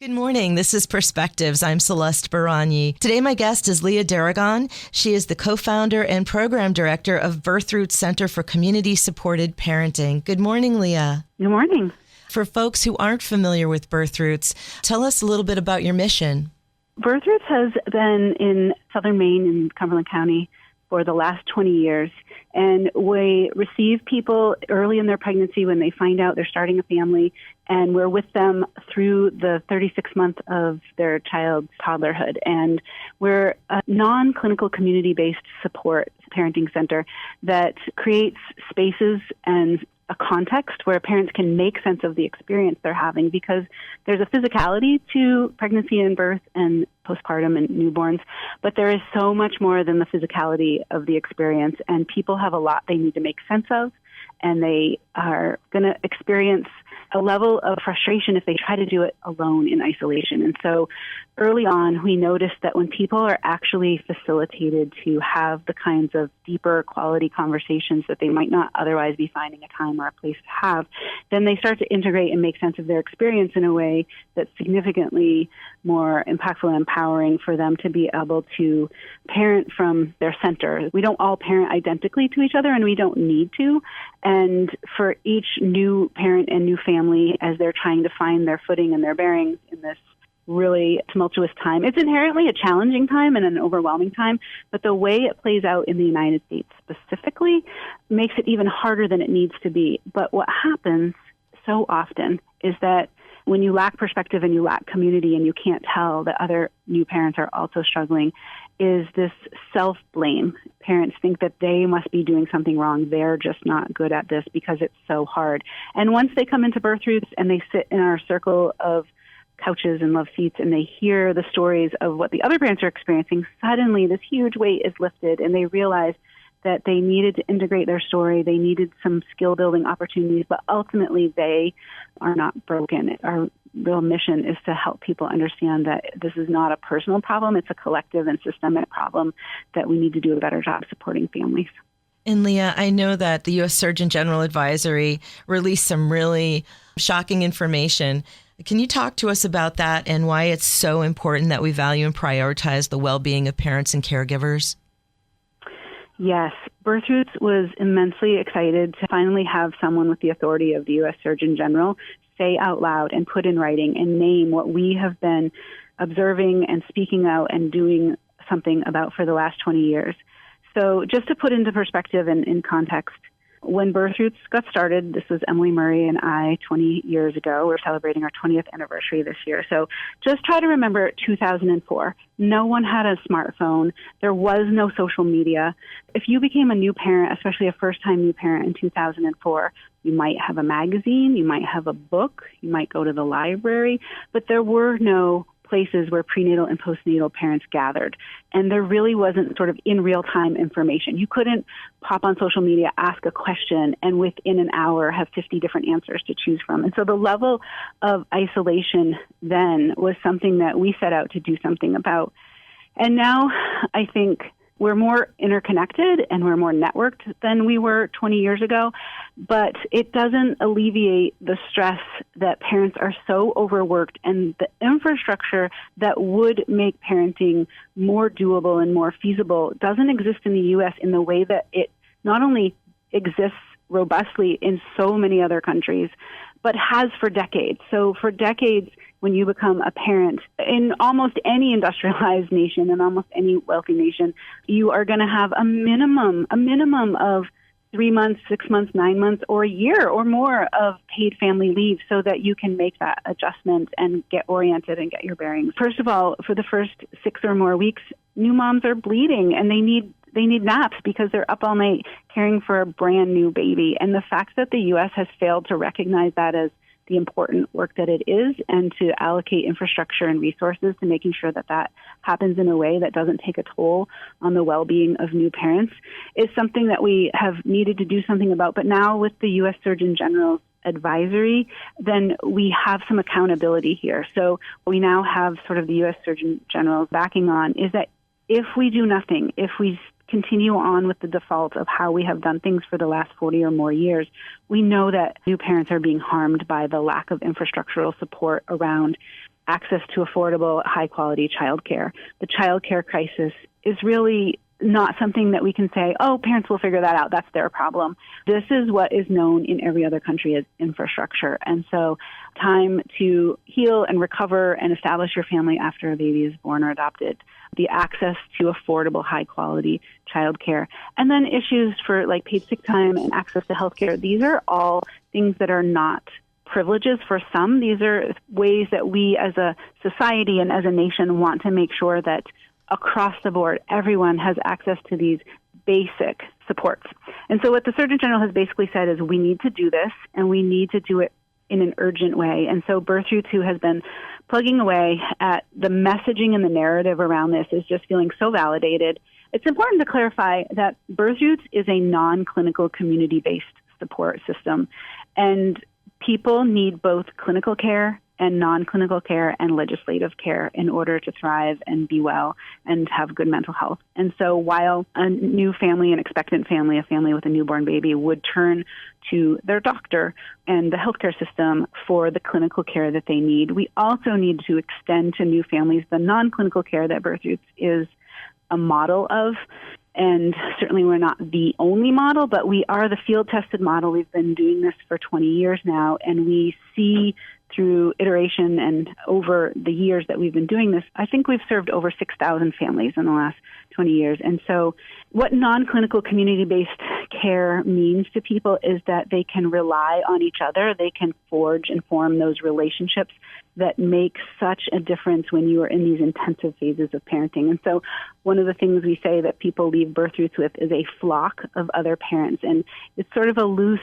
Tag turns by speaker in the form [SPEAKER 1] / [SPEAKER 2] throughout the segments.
[SPEAKER 1] Good morning. This is Perspectives. I'm Celeste Baragni. Today, my guest is Leah Deragon. She is the co-founder and program director of Birthroots Center for Community-Supported Parenting. Good morning, Leah.
[SPEAKER 2] Good morning.
[SPEAKER 1] For folks who aren't familiar with Birthroots, tell us a little bit about your mission.
[SPEAKER 2] Birthroots has been in southern Maine in Cumberland County for the last 20 years. And we receive people early in their pregnancy when they find out they're starting a family, and we're with them through the 36th month of their child's toddlerhood. And we're a non-clinical community-based support parenting center that creates spaces and a context where parents can make sense of the experience they're having, because there's a physicality to pregnancy and birth and postpartum and newborns, but there is so much more than the physicality of the experience, and people have a lot they need to make sense of, and they are going to experience a level of frustration if they try to do it alone in isolation. And so early on, we noticed that when people are actually facilitated to have the kinds of deeper quality conversations that they might not otherwise be finding a time or a place to have, then they start to integrate and make sense of their experience in a way that's significantly more impactful and empowering for them to be able to parent from their center. We don't all parent identically to each other, and we don't need to. And for each new parent and new family, as they're trying to find their footing and their bearings in this really tumultuous time, it's inherently a challenging time and an overwhelming time, but the way it plays out in the United States specifically makes it even harder than it needs to be. But what happens so often is that when you lack perspective and you lack community and you can't tell that other new parents are also struggling, is this self-blame. Parents think that they must be doing something wrong. They're just not good at this because it's so hard. And once they come into Birthroots and they sit in our circle of couches and love seats and they hear the stories of what the other parents are experiencing, suddenly this huge weight is lifted and they realize that they needed to integrate their story. They needed some skill building opportunities, but ultimately they are not broken. Our real mission is to help people understand that this is not a personal problem. It's a collective and systemic problem that we need to do a better job supporting families.
[SPEAKER 1] And Leah, I know that the U.S. Surgeon General Advisory released some really shocking information. Can you talk to us about that and why it's so important that we value and prioritize the well-being of parents and caregivers?
[SPEAKER 2] Yes, Birthroots was immensely excited to finally have someone with the authority of the U.S. Surgeon General say out loud and put in writing and name what we have been observing and speaking out and doing something about for the last 20 years. So just to put into perspective and in context, when Birthroots got started, this was Emily Murray and I 20 years ago. We're celebrating our 20th anniversary this year. So just try to remember 2004. No one had a smartphone. There was no social media. If you became a new parent, especially a first-time new parent in 2004, you might have a magazine, you might have a book, you might go to the library, but there were no places where prenatal and postnatal parents gathered. And there really wasn't sort of in real time information. You couldn't pop on social media, ask a question, and within an hour have 50 different answers to choose from. And so the level of isolation then was something that we set out to do something about. And now I think we're more interconnected and we're more networked than we were 20 years ago, but it doesn't alleviate the stress that parents are so overworked, and the infrastructure that would make parenting more doable and more feasible doesn't exist in the U.S. in the way that it not only exists robustly in so many other countries, but has for decades. So for decades, when you become a parent in almost any industrialized nation and almost any wealthy nation, you are going to have a minimum of 3 months, 6 months, 9 months, or a year or more of paid family leave so that you can make that adjustment and get oriented and get your bearings. First of all, for the first 6 or more weeks, new moms are bleeding and they need naps because they're up all night caring for a brand new baby. And the fact that the U.S. has failed to recognize that as the important work that it is and to allocate infrastructure and resources to making sure that that happens in a way that doesn't take a toll on the well-being of new parents is something that we have needed to do something about. But now with the U.S. Surgeon General's advisory, then we have some accountability here. So we now have sort of the U.S. Surgeon General's backing on is that if we do nothing, if we continue on with the default of how we have done things for the last 40 or more years, we know that new parents are being harmed by the lack of infrastructural support around access to affordable, high-quality childcare. The childcare crisis is really not something that we can say, oh, parents will figure that out. That's their problem. This is what is known in every other country as infrastructure. And so time to heal and recover and establish your family after a baby is born or adopted, the access to affordable, high-quality childcare, and then issues for like paid sick time and access to healthcare. These are all things that are not privileges for some. These are ways that we as a society and as a nation want to make sure that across the board, everyone has access to these basic supports. And so what the Surgeon General has basically said is we need to do this, and we need to do it in an urgent way. And so Birth Roots, who has been plugging away at the messaging and the narrative around this, is just feeling so validated. It's important to clarify that Birth Roots is a non-clinical community-based support system. And people need both clinical care and non-clinical care and legislative care in order to thrive and be well and have good mental health. And so while a new family, an expectant family, a family with a newborn baby would turn to their doctor and the healthcare system for the clinical care that they need, we also need to extend to new families the non-clinical care that Birth Roots is a model of. And certainly we're not the only model, but we are the field-tested model. We've been doing this for 20 years now, and we see through iteration and over the years that we've been doing this, I think we've served over 6,000 families in the last 20 years. And so what non-clinical community-based care means to people is that they can rely on each other. They can forge and form those relationships that make such a difference when you are in these intensive phases of parenting. And so one of the things we say that people leave Birth Roots with is a flock of other parents. And it's sort of a loose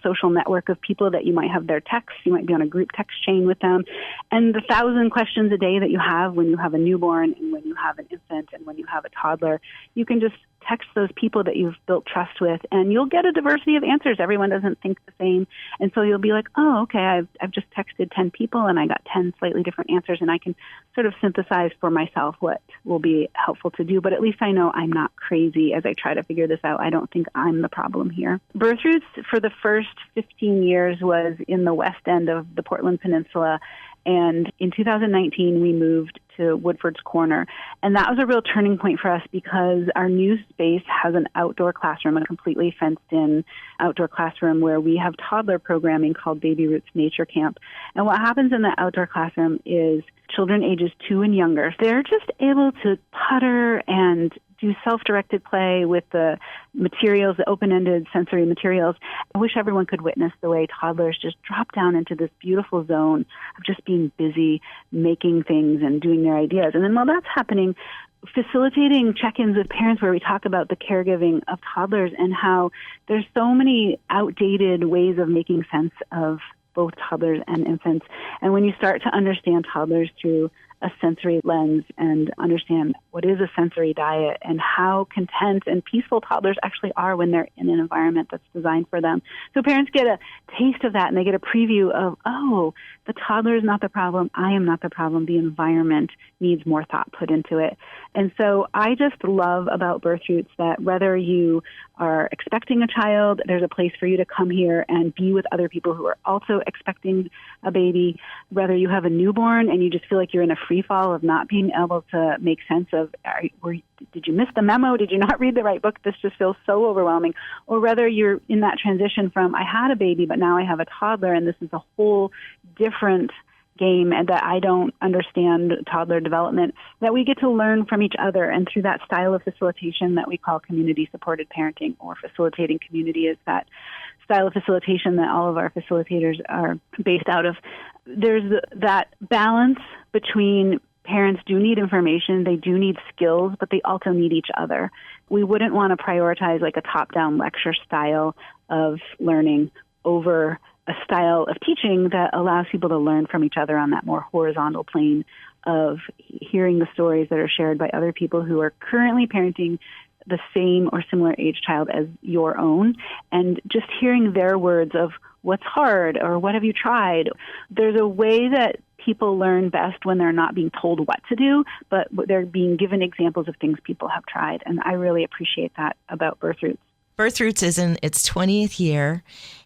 [SPEAKER 2] social network of people that you might have their texts. You might be on a group text chain with them. And the 1,000 questions a day that you have when you have a newborn and when you have an infant and when you have a toddler, you can just text those people that you've built trust with, and you'll get a diversity of answers. Everyone doesn't think the same. And so you'll be like, oh, okay, I've just texted 10 people and I got 10 slightly different answers, and I can sort of synthesize for myself what will be helpful to do. But at least I know I'm not crazy as I try to figure this out. I don't think I'm the problem here. Birth Roots for the first 15 years was in the west end of the Portland Peninsula. And in 2019, we moved to Woodford's Corner. And that was a real turning point for us because our new space has an outdoor classroom, a completely fenced-in outdoor classroom where we have toddler programming called Baby Roots Nature Camp. And what happens in the outdoor classroom is children ages 2 and younger, they're just able to putter and do self-directed play with the materials, the open-ended sensory materials. I wish everyone could witness the way toddlers just drop down into this beautiful zone of just being busy, making things and doing their ideas. And then while that's happening, facilitating check-ins with parents where we talk about the caregiving of toddlers and how there's so many outdated ways of making sense of both toddlers and infants. And when you start to understand toddlers through a sensory lens and understand what is a sensory diet and how content and peaceful toddlers actually are when they're in an environment that's designed for them. So parents get a taste of that and they get a preview of, oh, the toddler is not the problem. I am not the problem. The environment needs more thought put into it. And so I just love about Birth Roots that whether you are expecting a child, there's a place for you to come here and be with other people who are also expecting a baby. Whether you have a newborn and you just feel like you're in a free fall of not being able to make sense of, did you miss the memo? Did you not read the right book? This just feels so overwhelming. Or whether you're in that transition from, I had a baby, but now I have a toddler, and this is a whole different game and that I don't understand toddler development, that we get to learn from each other. And through that style of facilitation that we call community-supported parenting, or facilitating community is that style of facilitation that all of our facilitators are based out of. There's that balance between parents do need information, they do need skills, but they also need each other. We wouldn't want to prioritize like a top-down lecture style of learning over a style of teaching that allows people to learn from each other on that more horizontal plane of hearing the stories that are shared by other people who are currently parenting the same or similar age child as your own, and just hearing their words of what's hard or what have you tried. There's a way that people learn best when they're not being told what to do, but they're being given examples of things people have tried. And I really appreciate that about Birth Roots.
[SPEAKER 1] Birth Roots is in its 20th year,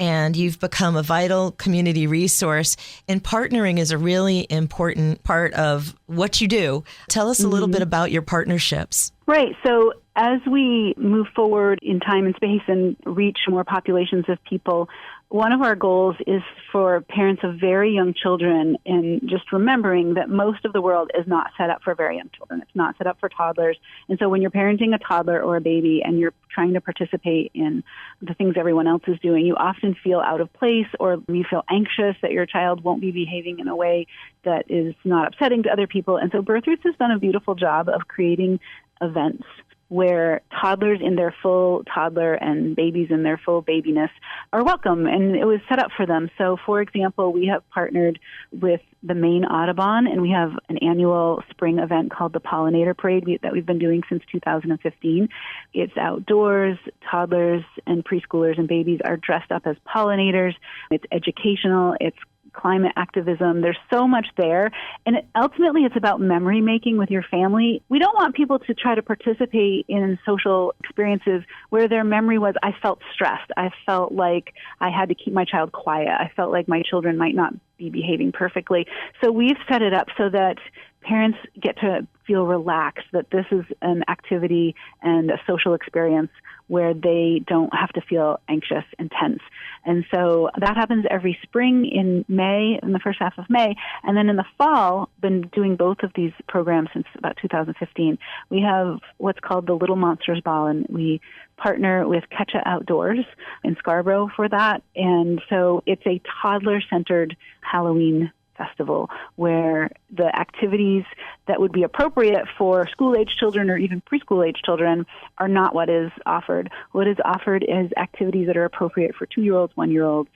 [SPEAKER 1] and you've become a vital community resource. And partnering is a really important part of what you do. Tell us a little bit about your partnerships.
[SPEAKER 2] Right. So as we move forward in time and space and reach more populations of people, one of our goals is for parents of very young children, and just remembering that most of the world is not set up for very young children. It's not set up for toddlers. And so when you're parenting a toddler or a baby and you're trying to participate in the things everyone else is doing, you often feel out of place, or you feel anxious that your child won't be behaving in a way that is not upsetting to other people. And so Birth Roots has done a beautiful job of creating events where toddlers in their full toddler and babies in their full babiness are welcome, and it was set up for them. So, for example, we have partnered with the Maine Audubon, and we have an annual spring event called the Pollinator Parade that we've been doing since 2015. It's outdoors. Toddlers and preschoolers and babies are dressed up as pollinators. It's educational. It's climate activism. There's so much there. And ultimately, it's about memory making with your family. We don't want people to try to participate in social experiences where their memory was, I felt stressed. I felt like I had to keep my child quiet. I felt like my children might not be behaving perfectly. So we've set it up so that parents get to feel relaxed, that this is an activity and a social experience where they don't have to feel anxious and tense. And so that happens every spring in May, in the first half of May. And then in the fall, been doing both of these programs since about 2015. We have what's called the Little Monsters Ball, and we partner with Ketcha Outdoors in Scarborough for that. And so it's a toddler-centered Halloween festival where the activities that would be appropriate for school-age children or even preschool-age children are not what is offered. What is offered is activities that are appropriate for 2-year-olds, 1-year-olds,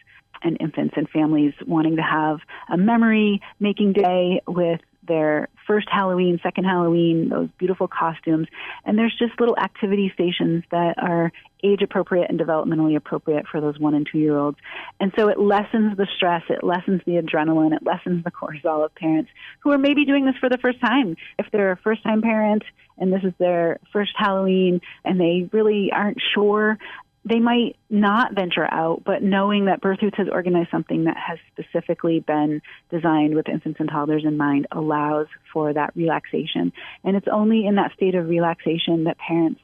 [SPEAKER 2] and infants and families wanting to have a memory-making day with their first Halloween, second Halloween, those beautiful costumes. And there's just little activity stations that are age-appropriate and developmentally appropriate for those 1- and 2-year-olds. And so it lessens the stress, it lessens the adrenaline, it lessens the cortisol of parents who are maybe doing this for the first time. If they're a first-time parent and this is their first Halloween and they really aren't sure, they might not venture out, but knowing that Birth Roots has organized something that has specifically been designed with infants and toddlers in mind allows for that relaxation. And it's only in that state of relaxation that parents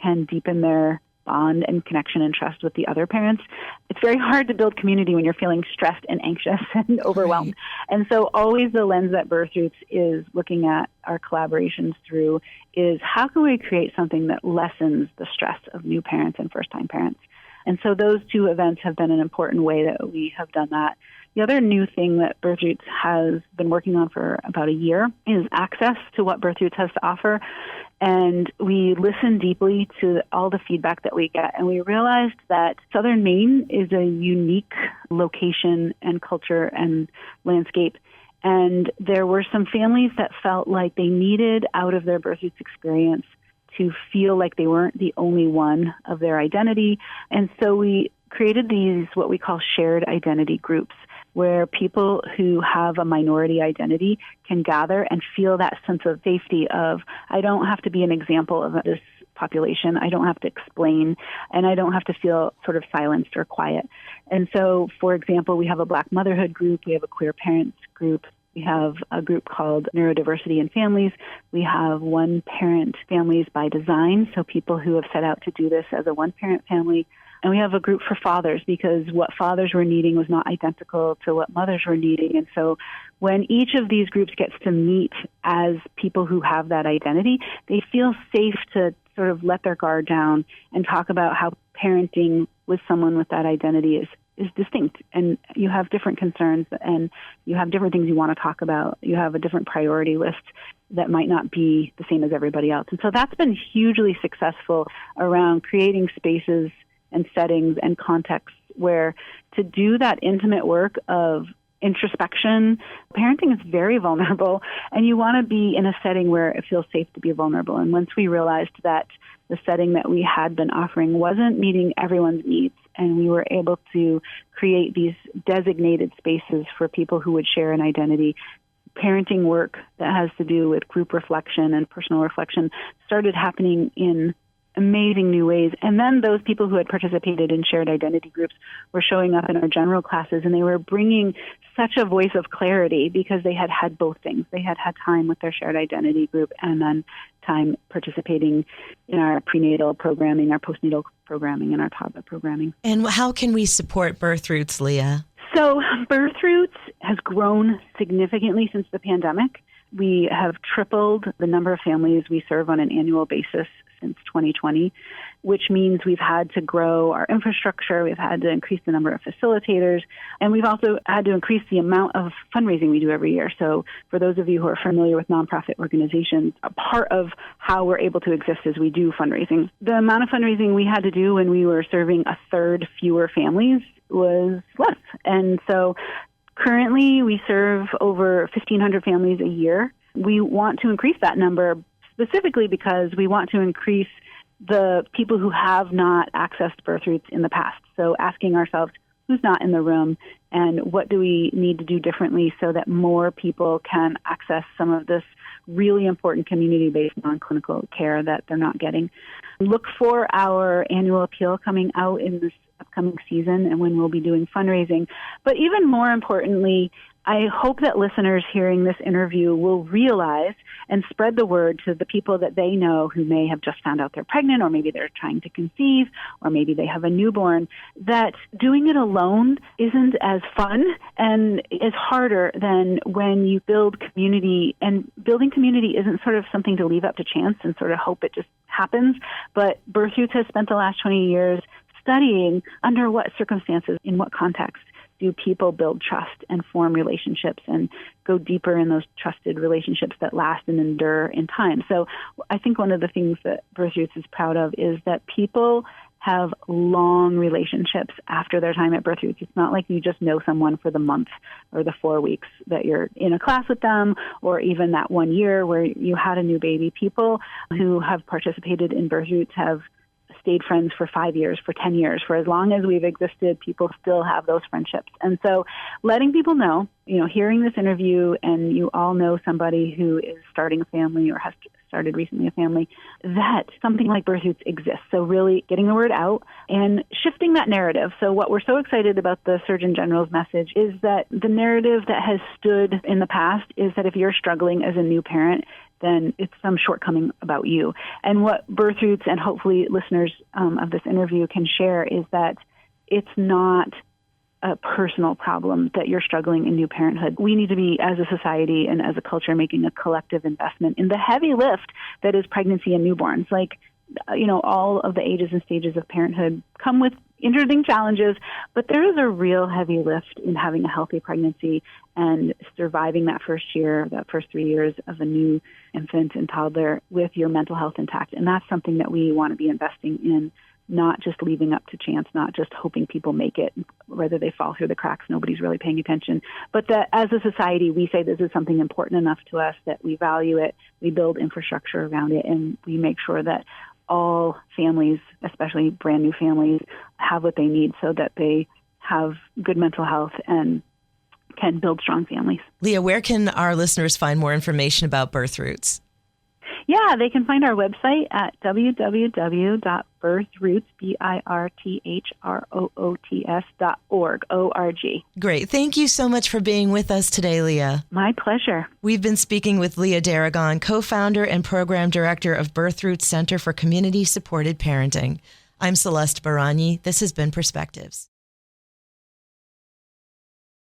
[SPEAKER 2] can deepen their bond and connection and trust with the other parents. It's very hard to build community when you're feeling stressed and anxious and overwhelmed. Right. And so always the lens that Birth Roots is looking at our collaborations through is how can we create something that lessens the stress of new parents and first-time parents. And so those two events have been an important way that we have done that. The other new thing that Birth Roots has been working on for about a year is access to what Birth Roots has to offer. And we listen deeply to all the feedback that we get. And we realized that Southern Maine is a unique location and culture and landscape. And there were some families that felt like they needed out of their Birth Roots experience to feel like they weren't the only one of their identity. And so we created these, what we call shared identity groups, where people who have a minority identity can gather and feel that sense of safety of, I don't have to be an example of this population. I don't have to explain, and I don't have to feel sort of silenced or quiet. And so, for example, we have a Black motherhood group. We have a queer parents group. We have a group called Neurodiversity in Families. We have one-parent families by design, so people who have set out to do this as a one-parent family. And we have a group for fathers because what fathers were needing was not identical to what mothers were needing. And so when each of these groups gets to meet as people who have that identity, they feel safe to sort of let their guard down and talk about how parenting with someone with that identity is distinct, and you have different concerns and you have different things you want to talk about. You have a different priority list that might not be the same as everybody else. And so that's been hugely successful around creating spaces and settings and contexts where to do that intimate work of introspection. Parenting is very vulnerable, and you want to be in a setting where it feels safe to be vulnerable. And once we realized that the setting that we had been offering wasn't meeting everyone's needs, and we were able to create these designated spaces for people who would share an identity, parenting work that has to do with group reflection and personal reflection started happening in amazing new ways. And then those people who had participated in shared identity groups were showing up in our general classes, and they were bringing such a voice of clarity because they had had both things. They had had time with their shared identity group and then time participating in our prenatal programming, our postnatal programming, and our toddler programming.
[SPEAKER 1] And how can we support Birth Roots, Leah?
[SPEAKER 2] So Birth Roots has grown significantly since the pandemic. We have tripled the number of families we serve on an annual basis since 2020, which means we've had to grow our infrastructure, we've had to increase the number of facilitators, and we've also had to increase the amount of fundraising we do every year. So for those of you who are familiar with nonprofit organizations, a part of how we're able to exist is we do fundraising. The amount of fundraising we had to do when we were serving a third fewer families was less. And so currently we serve over 1,500 families a year. We want to increase that number specifically because we want to increase the people who have not accessed Birth Roots in the past. So asking ourselves, who's not in the room and what do we need to do differently so that more people can access some of this really important community-based non-clinical care that they're not getting. Look for our annual appeal coming out in this upcoming season and when we'll be doing fundraising. But even more importantly, I hope that listeners hearing this interview will realize and spread the word to the people that they know who may have just found out they're pregnant, or maybe they're trying to conceive, or maybe they have a newborn, that doing it alone isn't as fun and is harder than when you build community. And building community isn't sort of something to leave up to chance and sort of hope it just happens. But Birth Roots has spent the last 20 years studying under what circumstances, in what context, do people build trust and form relationships and go deeper in those trusted relationships that last and endure in time. So I think one of the things that Birth Roots is proud of is that people have long relationships after their time at Birth Roots. It's not like you just know someone for the month or the 4 weeks that you're in a class with them, or even that 1 year where you had a new baby. People who have participated in Birth Roots have stayed friends for 5 years, for 10 years, for as long as we've existed. People still have those friendships. And so letting people know, hearing this interview, and you all know somebody who is starting a family or has started recently a family, that something like Birth Roots exists. So really getting the word out and shifting that narrative. So what we're so excited about the Surgeon General's message is that the narrative that has stood in the past is that if you're struggling as a new parent, then it's some shortcoming about you. And what Birth Roots and hopefully listeners of this interview can share is that it's not a personal problem that you're struggling in new parenthood. We need to be, as a society and as a culture, making a collective investment in the heavy lift that is pregnancy and newborns. All of the ages and stages of parenthood come with interesting challenges, but there is a real heavy lift in having a healthy pregnancy and surviving that first year, that first 3 years of a new infant and toddler with your mental health intact. And that's something that we want to be investing in, not just leaving up to chance, not just hoping people make it, whether they fall through the cracks, nobody's really paying attention. But that as a society, we say this is something important enough to us that we value it, we build infrastructure around it, and we make sure that all families, especially brand new families, have what they need so that they have good mental health and can build strong families.
[SPEAKER 1] Leah, where can our listeners find more information about Birth Roots?
[SPEAKER 2] Yeah, they can find our website at www.birthroots.org. O-R-G.
[SPEAKER 1] Great. Thank you so much for being with us today, Leah.
[SPEAKER 2] My pleasure.
[SPEAKER 1] We've been speaking with Leah Deragon, co-founder and program director of Birth Roots Center for Community Supported Parenting. I'm Celeste Barani. This has been Perspectives.